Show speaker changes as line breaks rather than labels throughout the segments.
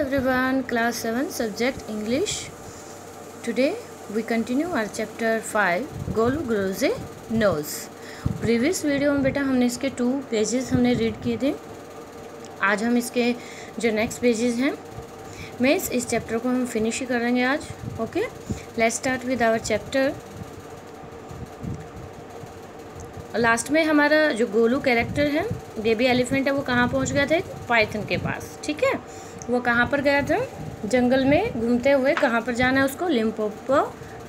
everyone, class 7 subject English. Today we continue our chapter 5 Golu grows a nose. Previous video में बेटा हमने इसके 2 pages हमने रीड किए थे. आज हम इसके जो नेक्स्ट पेजेस हैं मीन्स इस चैप्टर को हम फिनिश ही करेंगे आज. Okay, let's start with our chapter. Last में हमारा जो गोलू कैरेक्टर है, बेबी एलिफेंट है, वो कहाँ पहुँच गया था? पाइथन के पास. ठीक है, वो कहाँ पर गया था? जंगल में घूमते हुए. कहाँ पर जाना है उसको? लिम्पोपो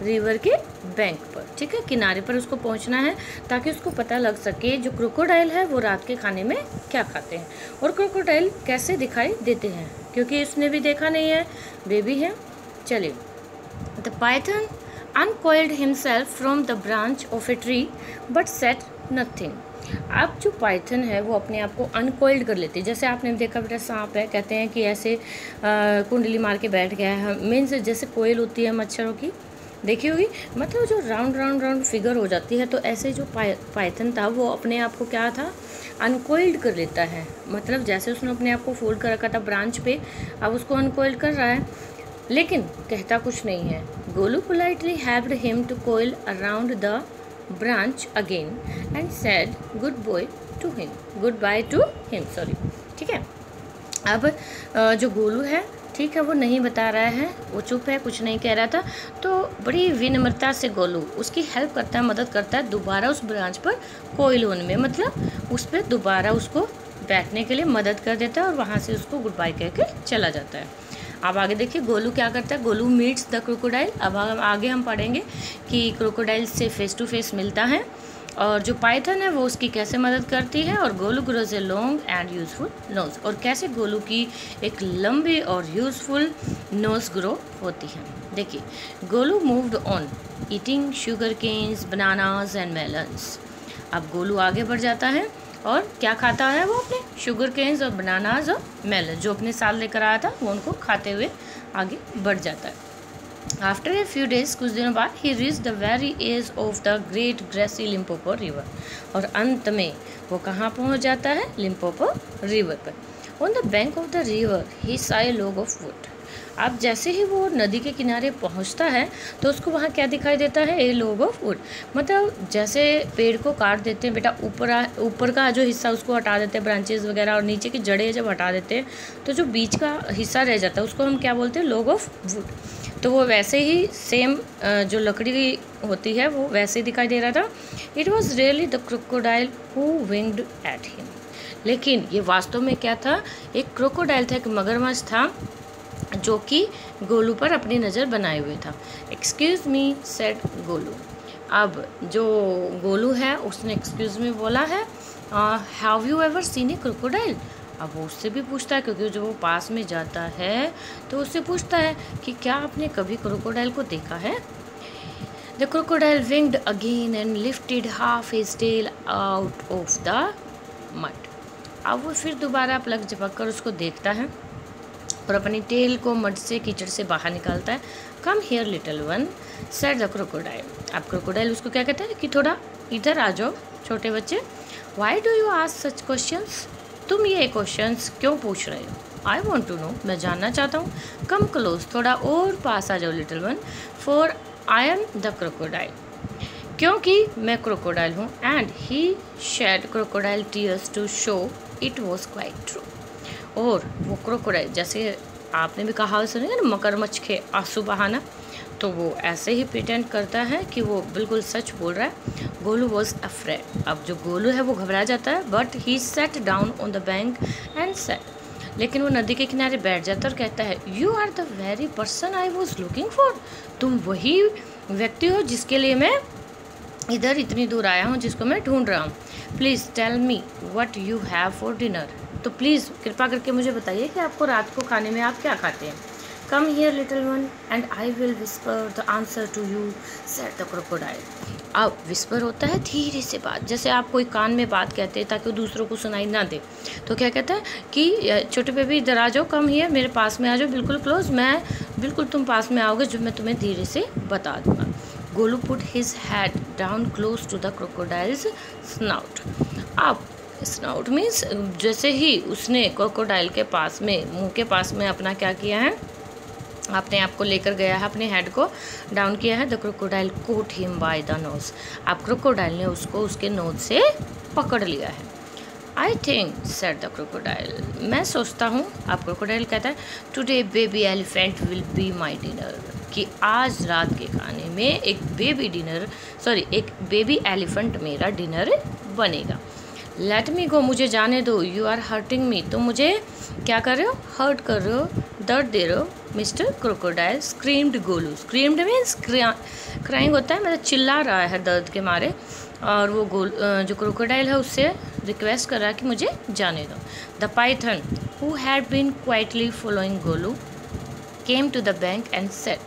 रिवर के बैंक पर. ठीक है, किनारे पर उसको पहुँचना है ताकि उसको पता लग सके जो क्रोकोडाइल है वो रात के खाने में क्या खाते हैं और क्रोकोडाइल कैसे दिखाई देते हैं, क्योंकि उसने भी देखा नहीं है, बेबी है. चलिए. The Python uncoiled himself from the branch of a tree but said nothing. अब जो पाइथन है वो अपने आप को अनकोइल्ड कर लेती है. जैसे आपने देखा बेटा सांप है, कहते हैं कि ऐसे कुंडली मार के बैठ गया है. मीन्स जैसे कोयल होती है मच्छरों की, देखी होगी, मतलब जो राउंड फिगर हो जाती है. तो ऐसे जो पाइथन था वो अपने आप को क्या था? अनकोइल्ड कर लेता है. मतलब जैसे उसने अपने आप को फोल्ड कर रखा था ब्रांच पे, अब उसको अनकोइल्ड कर रहा है, लेकिन कहता कुछ नहीं है. Golu politely helped him to coil around the branch again and said goodbye to him. Sorry. ठीक है, अब जो गोलू है, ठीक है, वो नहीं बता रहा है, वो चुप है, कुछ नहीं कह रहा था. तो बड़ी विनम्रता से गोलू उसकी हेल्प करता है, मदद करता है दोबारा उस ब्रांच पर कोइल होने में. मतलब उस पर दोबारा उसको बैठने के लिए मदद कर देता है और वहाँ से उसको गुड बाय कह के चला जाता है. अब आगे देखिए गोलू क्या करता है. Golu meets the crocodile. अब आगे हम पढ़ेंगे कि क्रोकोडाइल से फेस टू फेस मिलता है और जो पाइथन है वो उसकी कैसे मदद करती है. और Golu grows a long and useful nose. और कैसे गोलू की एक लंबी और यूजफुल नोज ग्रो होती है. देखिए, Golu moved on eating sugar canes, bananas and melons. अब गोलू आगे बढ़ जाता है और क्या खाता है? वो अपने शुगर केन्स और बनानास और मेलन जो अपने साथ लेकर आया था वो उनको खाते हुए आगे बढ़ जाता है. आफ्टर ए फ्यू डेज, कुछ दिनों बाद, he reach the very edge of the great greasy Limpopo river. और अंत में वो कहाँ पहुँच जाता है? लिम्पोपो रिवर पर. On the bank of the river he saw a log of wood. अब जैसे ही वो नदी के किनारे पहुंचता है तो उसको वहाँ क्या दिखाई देता है? ए लॉग ऑफ वुड. मतलब जैसे पेड़ को काट देते हैं बेटा, ऊपर का जो हिस्सा उसको हटा देते हैं, ब्रांचेस वगैरह, और नीचे की जड़ें जब हटा देते हैं तो जो बीच का हिस्सा रह जाता है उसको हम क्या बोलते हैं? Log of would. तो वो वैसे ही सेम जो लकड़ी होती है वो वैसे ही दिखाई दे रहा था. It was really the crocodile who winged at him. लेकिन ये वास्तव में क्या था? एक क्रोकोडाइल था, एक मगरमच्छ था जो कि गोलू पर अपनी नज़र बनाए हुए था. Excuse me said Golu. अब जो गोलू है उसने एक्सक्यूज़ मी बोला है. Have you ever seen A crocodile. अब वो उससे भी पूछता है, क्योंकि जो वो पास में जाता है तो उससे पूछता है कि क्या आपने कभी क्रोकोडाइल को देखा है. The crocodile winked again and lifted half his tail out of the mud. अब वो फिर दोबारा पलक झपक कर उसको देखता है और अपनी टेल को मड से, कीचड़ से बाहर निकालता है. कम here little one said the crocodile. अब क्रोकोडाइल उसको क्या कहता है कि थोड़ा इधर आ जाओ छोटे बच्चे. Why do you ask such questions. तुम ये क्वेश्चंस क्यों पूछ रहे हो? I want to know. मैं जानना चाहता हूँ. कम क्लोज, थोड़ा और पास आ जाओ little one. For I am the crocodile. क्योंकि मैं क्रोकोडाइल हूँ. And he shed crocodile tears to show it was quite true. और वो क्रोकोडाइल, जैसे आपने भी कहा सुनेगा ना, मगरमच्छ के आंसू बहाना, तो वो ऐसे ही प्रिटेंड करता है कि वो बिल्कुल सच बोल रहा है. Golu was afraid. अब जो गोलू है वो घबरा जाता है. But he set down on the bank and said. लेकिन वो नदी के किनारे बैठ जाता है और कहता है, you are the very person I was looking for. तुम वही व्यक्ति हो जिसके लिए मैं इधर इतनी दूर आया हूँ, जिसको मैं ढूंढ रहा हूँ. Please tell me what you have for dinner. तो प्लीज़ कृपा करके मुझे बताइए कि आपको रात को खाने में आप क्या खाते हैं. Come here little one and I will whisper the answer to you said the crocodile. अब विस्पर होता है धीरे से बात, जैसे आप कोई कान में बात कहते हैं ताकि वो दूसरों को सुनाई ना दे. तो क्या कहता है कि छोटे बेबी इधर आ जाओ, कम हियर, मेरे पास में आ जाओ, बिल्कुल क्लोज, मैं बिल्कुल तुम पास में आओगे जो मैं तुम्हें धीरे से बता दूँगा. Golu put his head down close to the crocodile's snout. अब स्नाउट मीन्स जैसे ही उसने क्रोकोडाइल के पास में, मुंह के पास में अपना क्या किया है, अपने आप को लेकर गया है, अपने हेड को डाउन किया है। The crocodile caught him by the nose. अब क्रोकोडाइल ने उसको उसके नोज से पकड़ लिया है। I think said the crocodile, मैं सोचता हूँ, अब क्रोकोडाइल कहता है, today baby elephant will be my dinner, कि आज रात के खाने में एक बेबी एलिफेंट मेरा डिनर बनेगा। लेट मी गो, मुझे जाने दो। यू आर हर्टिंग मी, तुम मुझे क्या कर रहे हो, हर्ट कर रहे हो, दर्द दे रहे हो। Mister crocodile screamed Golu. Screamed means crying होता है, मतलब चिल्ला रहा है दर्द के मारे। और वो जो क्रोकोडाइल है उससे रिक्वेस्ट कर रहा है कि मुझे जाने दो। The python who had been quietly following Golu came to the bank and said.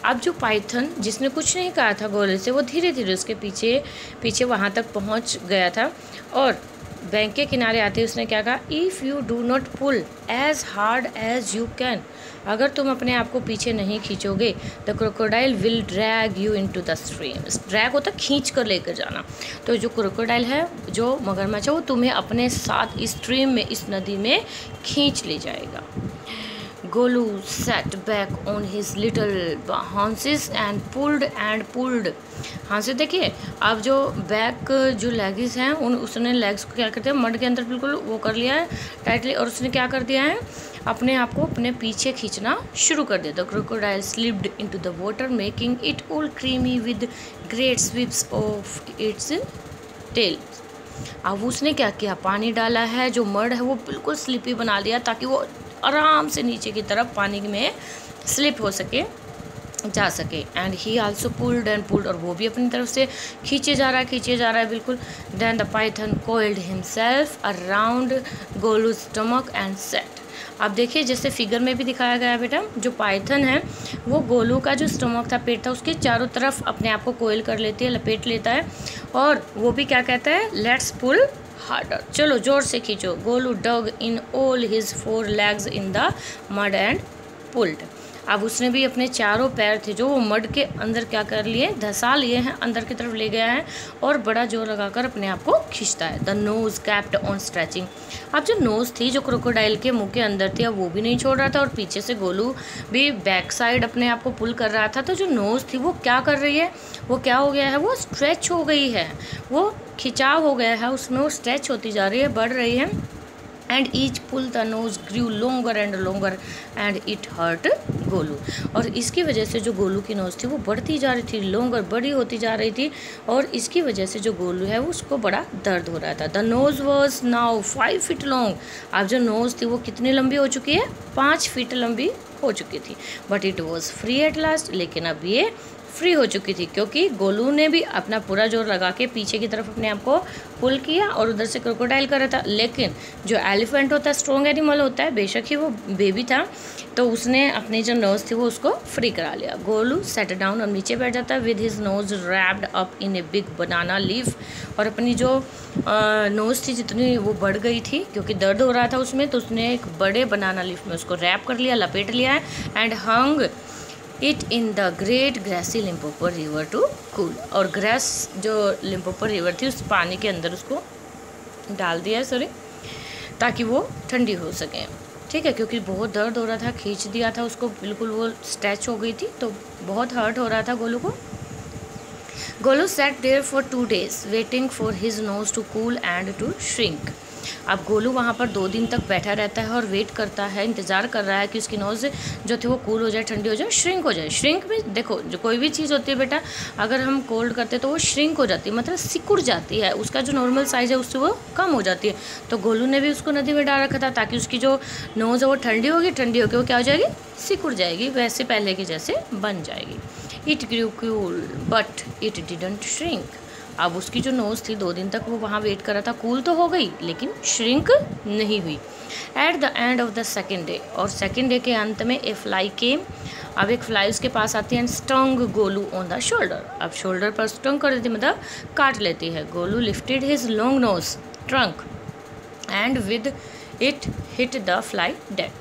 अब जो पाइथन जिसने कुछ नहीं कहा था गोलू से, वो धीरे धीरे उसके पीछे वहाँ तक पहुँच गया था और बैंक के किनारे आते उसने क्या कहा, if you do not pull as hard as you can, अगर तुम अपने आप को पीछे नहीं खींचोगे, the crocodile will drag you into the stream. Drag होता खींच कर लेकर जाना। तो जो क्रोकोडाइल है, जो मगरमच्छ है, वो तुम्हें अपने साथ इस स्ट्रीम में, इस नदी में खींच ले जाएगा। Golu sat back on his little haunches and pulled। हाँ से देखिए, अब जो बैक जो लेग्स हैं उसने लेग्स को क्या करते हैं, मड के अंदर बिल्कुल वो कर लिया है टाइटली, और उसने क्या कर दिया है, अपने आप को अपने पीछे खींचना शुरू कर दिया। The crocodile slipped into the water making it all creamy with great sweeps of its tail. अब उसने क्या किया, पानी डाला है, जो मड है वो बिल्कुल स्लिपी बना लिया ताकि वो आराम से नीचे की तरफ पानी में स्लिप हो सके, जा सके। And he also pulled and pulled, और वो भी अपनी तरफ से खींचे जा रहा है बिल्कुल। Then the python coiled himself around Golu's stomach and sat. अब देखिए, जैसे फिगर में भी दिखाया गया है बेटा, जो पाइथन है वो गोलू का जो स्टमक था, पेट था, उसके चारों तरफ अपने आप को कोयल कर लेती है, लपेट लेता है, और वो भी क्या कहता है, लेट्स पुल हार्डर, चलो जोर से खींचो। Golu dug in all his 4 legs in the mud and pulled. अब उसने भी अपने चारों पैर थे जो वो मड के अंदर क्या कर लिए, धसा लिए हैं, अंदर की तरफ ले गया है, और बड़ा जोर लगाकर अपने आप को खींचता है। The nose kept on stretching. अब जो नोज थी जो क्रोकोडाइल के मुंह के अंदर थी, अब वो भी नहीं छोड़ रहा था, और पीछे से गोलू भी बैक साइड अपने आप को पुल कर रहा था। तो जो नोज थी वो क्या कर रही है, वो क्या हो गया है, वो स्ट्रेच हो गई है, वो खिंचाव हो गया है, उसमें वो स्ट्रेच होती जा रही है, बढ़ रही है। And each pull the nose grew longer and it hurt Golu. और इसकी वजह से जो गोलू की नोज़ थी वो बढ़ती जा रही थी, लोंगर बड़ी होती जा रही थी, और इसकी वजह से जो गोलू है वो उसको बड़ा दर्द हो रहा था। The nose was now 5 feet long. अब जो नोज़ थी वो कितनी लंबी हो चुकी है, 5 feet लंबी हो चुकी थी। But it was free at last, लेकिन अब ये फ्री हो चुकी थी, क्योंकि गोलू ने भी अपना पूरा जोर लगा के पीछे की तरफ अपने आप को पुल किया, और उधर से क्रोकोडाइल कर रहा था। लेकिन जो एलिफेंट होता है, स्ट्रॉन्ग एनिमल होता है, बेशक ही वो बेबी था, तो उसने अपनी जो नोज़ थी वो उसको फ्री करा लिया। गोलू सेट डाउन, और नीचे बैठ जाता है, with his nose wrapped up in a big banana leaf. और अपनी जो नोज़ थी जितनी वो बढ़ गई थी, क्योंकि दर्द हो रहा था उसमें, तो उसने एक बड़े बनाना लीफ में उसको रैप कर लिया, लपेट लिया है। And hung it in the great greasy Limpopo river to cool. और ग्रेस जो लिम्पोपो रिवर थी उस पानी के अंदर उसको डाल दिया ताकि वो ठंडी हो सके, ठीक है, क्योंकि बहुत दर्द हो रहा था, खींच दिया था उसको, बिल्कुल वो स्ट्रेच हो गई थी, तो बहुत हर्ट हो रहा था गोलू को। Golu sat there for 2 days waiting for his nose to cool and to shrink. अब गोलू वहाँ पर 2 दिन तक बैठा रहता है और वेट करता है, इंतज़ार कर रहा है कि उसकी नोज़ जो थी वो कूल हो जाए, ठंडी हो जाए, श्रिंक हो जाए। श्रिंक में देखो, जो कोई भी चीज़ होती है बेटा, अगर हम कोल्ड करते हैं तो वो श्रिंक हो जाती है, मतलब सिकुड़ जाती है, उसका जो नॉर्मल साइज़ है उससे वो कम हो जाती है। तो गोलू ने भी उसको नदी में डाल रखा था ताकि उसकी जो नोज़ है वो ठंडी होकर वो क्या हो जाएगी, सिकुड़ जाएगी, वैसे पहले की जैसे बन जाएगी। It grew cool but it didn't shrink. अब उसकी जो नोज़ थी 2 दिन तक वो वहाँ वेट कर रहा था, कूल तो हो गई लेकिन श्रिंक नहीं हुई। At the end of the second day, और सेकेंड डे के अंत में ए फ्लाई केम। अब एक फ्लाई उसके पास आती है and stung Golu on the shoulder. अब शोल्डर पर स्टंग कर देती, मतलब काट लेती है। Golu lifted his long nose trunk and with it hit the fly dead.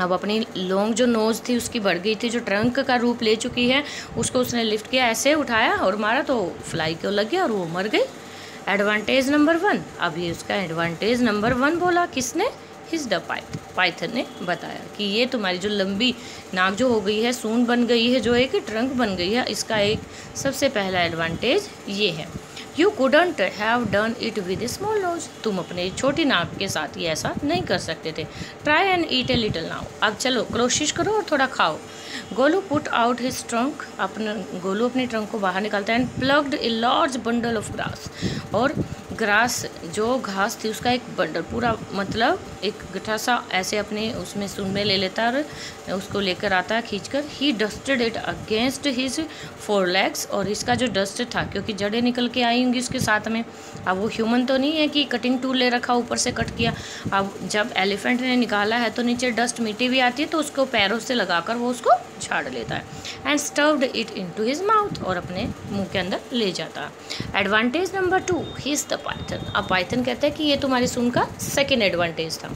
अब अपनी लॉन्ग जो नोज़ थी उसकी बढ़ गई थी, जो ट्रंक का रूप ले चुकी है, उसको उसने लिफ्ट किया, ऐसे उठाया और मारा तो फ्लाई को लग गया और वो मर गई। एडवांटेज नंबर 1, अभी उसका एडवांटेज नंबर 1 बोला किसने? हिज द पाइथन ने बताया कि ये तुम्हारी जो लंबी नाक जो हो गई है, सूंड बन गई है, जो एक ट्रंक बन गई है, इसका एक सबसे पहला एडवांटेज ये है। You couldn't have done it with small nose, तुम अपने छोटी नाक के साथ ये ऐसा नहीं कर सकते थे। Try and eat a little now, अब चलो कोशिश करो और थोड़ा खाओ। Golu put out his trunk, Golu अपने ट्रंक को बाहर निकालता है। And plucked a large bundle of grass, और ग्रास जो घास थी उसका एक बंडल पूरा, मतलब एक गठा सा ऐसे अपने उसमें सूंड में ले लेता है और उसको लेकर आता है खींचकर। He dusted it against his 4 legs, और इसका जो डस्ट था, क्योंकि जड़ें निकल के आई होंगी उसके साथ में, अब वो ह्यूमन तो नहीं है कि कटिंग टूल ले रखा ऊपर से कट किया। अब जब एलिफेंट ने निकाला है तो नीचे डस्ट मिट्टी भी आती है, तो उसको पैरों से लगाकर वो उसको झाड़ लेता है। And stuffed it into his mouth, और अपने मुंह के अंदर ले जाता है। Advantage number 2, he is the python, अब पाइथन कहता है कि ये तुम्हारी सूंड का सेकेंड एडवांटेज था।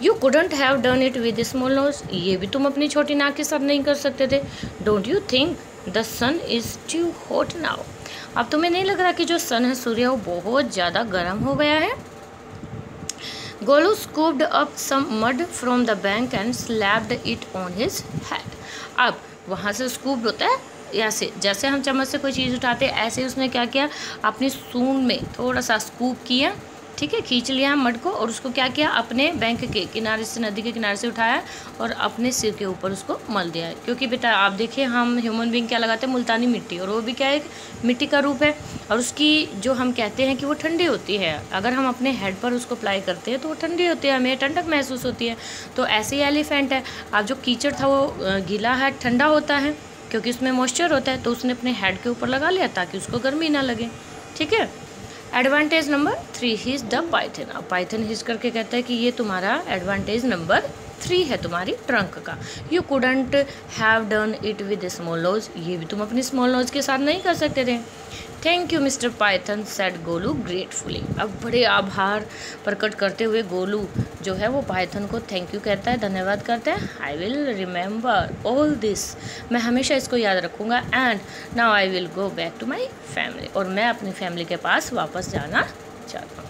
You couldn't have done it with small nose, ये भी तुम अपनी छोटी नाक के साथ नहीं कर सकते थे। Don't you think the sun is too hot now, अब तुम्हें नहीं लग रहा कि जो सन है, सूर्य, वो बहुत ज़्यादा गर्म हो गया है? Golu scooped up some mud from the bank and slapped it on his head, अब वहाँ से स्कूप्ड होता है ऐसे, जैसे हम चम्मच से कोई चीज़ उठाते हैं, ऐसे उसने क्या किया, अपनी सूंड में थोड़ा सा स्कूप किया, ठीक है, खींच लिया मड को, और उसको क्या किया, अपने बैंक के किनारे से, नदी के किनारे से उठाया और अपने सिर के ऊपर उसको मल दिया है। क्योंकि बेटा आप देखिए, हम ह्यूमन बीइंग क्या लगाते हैं, मुल्तानी मिट्टी, और वो भी क्या है, मिट्टी का रूप है, और उसकी जो हम कहते हैं कि वो ठंडी होती है, अगर हम अपने हेड पर उसको अप्लाई करते हैं तो वो ठंडी होती है, हमें ठंडक महसूस होती है। तो ऐसे ही एलिफेंट है, अब जो कीचड़ था वो गीला है, ठंडा होता है, क्योंकि उसमें मॉइस्चर होता है, तो उसने अपने हेड के ऊपर लगा लिया ताकि उसको गर्मी ना लगे, ठीक है। Advantage number 3, his the python, अब पाइथन हिज करके कहता है कि ये तुम्हारा एडवांटेज नंबर 3 है तुम्हारी ट्रंक का। You couldn't have done it with small nose, ये भी तुम अपनी स्मॉल नोज के साथ नहीं कर सकते थे। Thank you mister Python said Golu gratefully, अब बड़े आभार प्रकट करते हुए गोलू जो है वो पाइथन को थैंक यू कहता है, धन्यवाद करता है। I will remember all this, मैं हमेशा इसको याद रखूँगा। And now I will go back to my family, और मैं अपनी फैमिली के पास वापस जाना चाहता हूँ,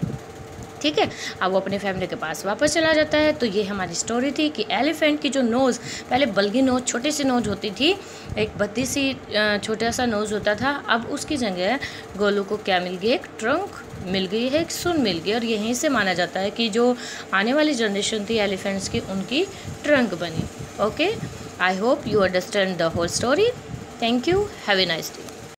ठीक है। अब वो अपने फैमिली के पास वापस चला जाता है। तो ये हमारी स्टोरी थी कि एलिफेंट की जो नोज़, पहले बल्गी नोज़, छोटी सी नोज़ होती थी, एक बत्ती सी छोटा सा नोज़ होता था, अब उसकी जगह गोलू को क्या मिल गई, एक ट्रंक मिल गई है, एक सूंड मिल गई, और यहीं से माना जाता है कि जो आने वाली जनरेशन थी एलिफेंट्स की, उनकी ट्रंक बनी। Okay, I hope you understand the whole story. Thank you, have a nice day.